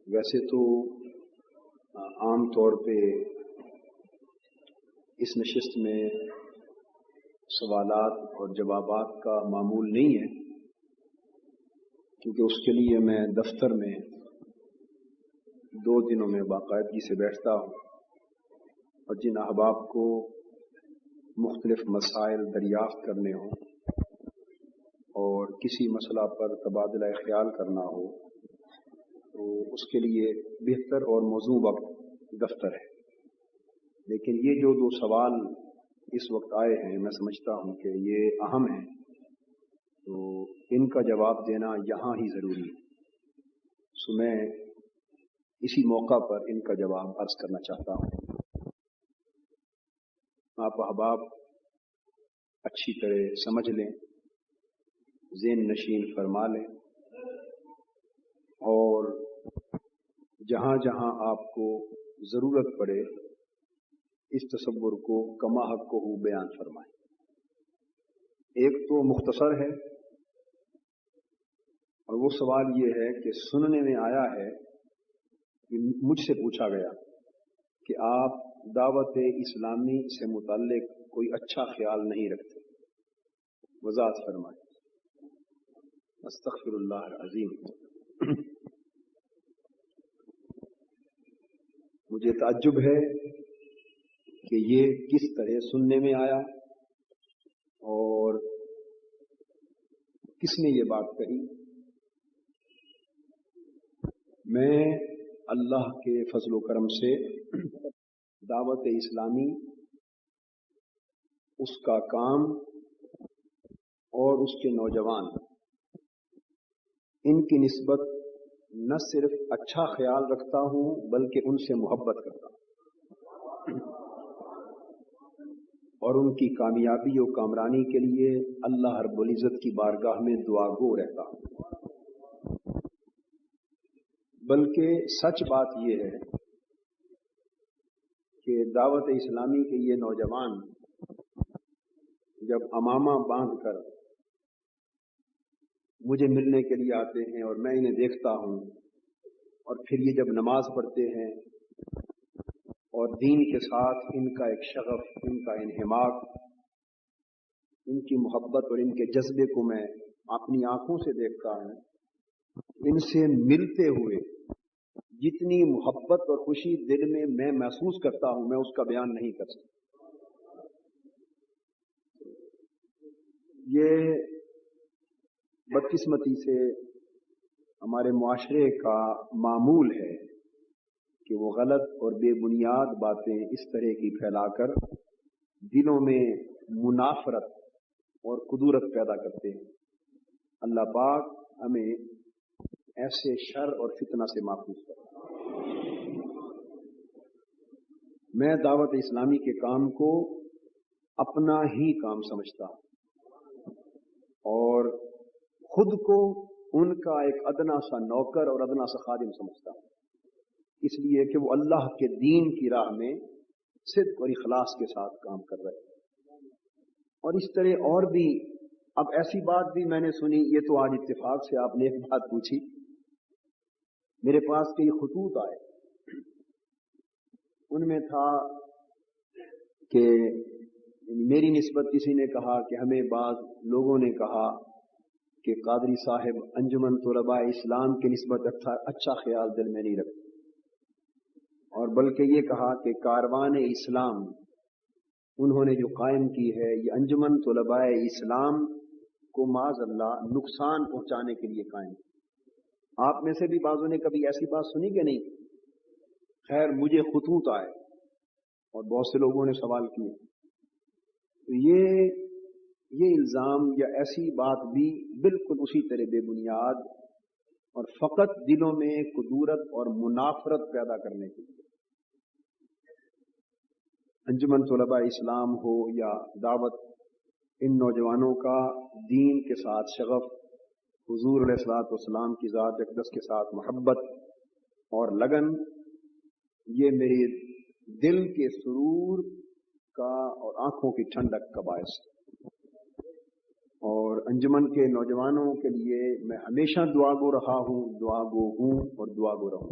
ویسے تو عام طور پہ اس نشست میں سوالات اور جوابات کا معمول نہیں ہے، کیونکہ اس کے لیے میں دفتر میں 2 دنوں میں باقاعدگی سے بیٹھتا ہوں، اور جن احباب کو مختلف مسائل دریافت کرنے ہوں اور کسی مسئلہ پر تبادلہ خیال کرنا ہو تو اس کے لیے بہتر اور موزوں وقت دفتر ہے۔ لیکن یہ جو 2 سوال اس وقت آئے ہیں، میں سمجھتا ہوں کہ یہ اہم ہیں، تو ان کا جواب دینا یہاں ہی ضروری ہے، سو میں اسی موقع پر ان کا جواب عرض کرنا چاہتا ہوں۔ آپ احباب اچھی طرح سمجھ لیں، ذہن نشین فرما لیں، اور جہاں جہاں آپ کو ضرورت پڑے اس تصور کو کما حق کو بیان فرمائیں۔ ایک تو مختصر ہے، اور وہ سوال یہ ہے کہ سننے میں آیا ہے کہ مجھ سے پوچھا گیا کہ آپ دعوت اسلامی سے متعلق کوئی اچھا خیال نہیں رکھتے، وضاحت فرمائیں۔ استغفر اللہ العظیم۔ مجھے تعجب ہے کہ یہ کس طرح سننے میں آیا اور کس نے یہ بات کہی۔ میں اللہ کے فضل و کرم سے دعوت اسلامی، اس کا کام اور اس کے نوجوان، ان کی نسبت نہ صرف اچھا خیال رکھتا ہوں بلکہ ان سے محبت کرتا ہوں، اور ان کی کامیابی و کامرانی کے لیے اللہ رب العزت کی بارگاہ میں دعا گو رہتا ہوں۔ بلکہ سچ بات یہ ہے کہ دعوت اسلامی کے یہ نوجوان جب عمامہ باندھ کر مجھے ملنے کے لیے آتے ہیں اور میں انہیں دیکھتا ہوں، اور پھر یہ جب نماز پڑھتے ہیں اور دین کے ساتھ ان کا ایک شغف، ان کا انہماک، ان کی محبت اور ان کے جذبے کو میں اپنی آنکھوں سے دیکھتا ہوں، ان سے ملتے ہوئے جتنی محبت اور خوشی دل میں محسوس کرتا ہوں، میں اس کا بیان نہیں کر سکتا۔ یہ بدقسمتی سے ہمارے معاشرے کا معمول ہے کہ وہ غلط اور بے بنیاد باتیں اس طرح کی پھیلا کر دلوں میں منافرت اور کدورت پیدا کرتے ہیں۔ اللہ پاک ہمیں ایسے شر اور فتنہ سے محفوظ کرے۔ میں دعوت اسلامی کے کام کو اپنا ہی کام سمجھتا ہوں، اور خود کو ان کا ایک ادنا سا نوکر اور ادنا سا خادم سمجھتا ہوں، اس لیے کہ وہ اللہ کے دین کی راہ میں صدق اور اخلاص کے ساتھ کام کر رہے ہیں۔ اور اس طرح اور بھی، اب ایسی بات بھی میں نے سنی، یہ تو آج اتفاق سے آپ نے ایک بات پوچھی، میرے پاس کئی خطوط آئے، ان میں تھا کہ میری نسبت کسی نے کہا کہ ہمیں بعض لوگوں نے کہا کہ قادری صاحب انجمن طلباء اسلام کی نسبت اچھا خیال دل میں نہیں رکھتے، اور بلکہ یہ کہا کہ کاروان اسلام انہوں نے جو قائم کی ہے، یہ انجمن طلباء اسلام کو معاذ اللہ نقصان پہنچانے کے لیے قائم کی۔ آپ میں سے بھی بعضوں نے کبھی ایسی بات سنی کہ نہیں؟ خیر، مجھے خطوط آئے اور بہت سے لوگوں نے سوال کیے، تو یہ الزام یا ایسی بات بھی بالکل اسی طرح بے بنیاد اور فقط دلوں میں کدورت اور منافرت پیدا کرنے کے لیے۔ انجمن طلباء اسلام ہو یا دعوت، ان نوجوانوں کا دین کے ساتھ شغف، حضور علیہ الصلوۃ والسلام کی ذات اقدس کے ساتھ محبت اور لگن، یہ میرے دل کے سرور کا اور آنکھوں کی ٹھنڈک کا باعث ہے۔ اور انجمن کے نوجوانوں کے لیے میں ہمیشہ دعا گو رہا ہوں، دعا گو ہوں اور دعا گو رہوں۔